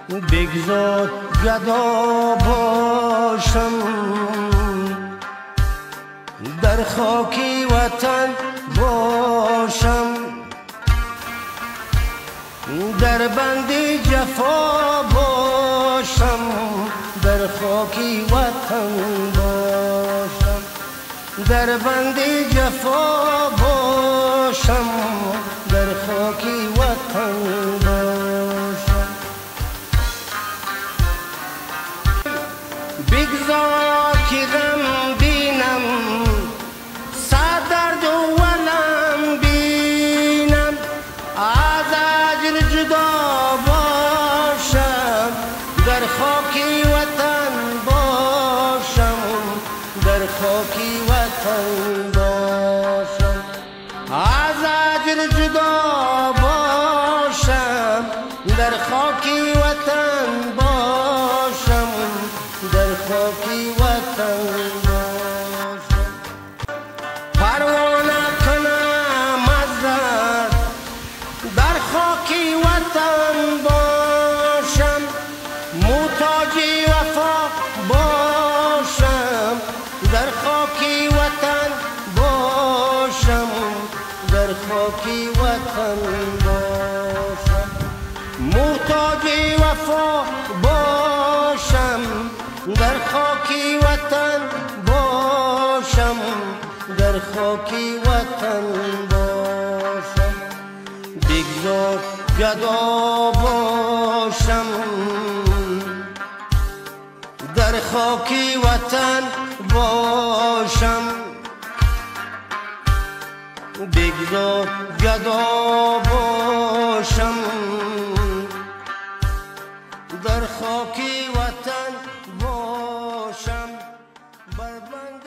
بگذار گدا باشم، در خاکی وطن باشم، در بندی جفا باشم، در خاکی وطن باشم، در بندی جفا باشم، در خاکی وطن باشم. بگذار که غم بینم، صد درد و ولم بینم، از اجل جدا باشم، در خاکی وطن باشم، در خاکی وطن باشم، از اجل جدا باشم، در خاکی وطن باشم، در خاکی وطن باشم. پروانه کنم از دست، در خاکی وطن باشم، محتاج وفا باشم، در خاکی وطن باشم، در خاکی وطن باشم، محتاج وفا باشم، در خاکی وطن باشم، در خاکی وطن باشم. بگذار گدا باشم، در خاکی وطن باشم، بگذار گدا باشم، در خاکی وطن باشم، بر بند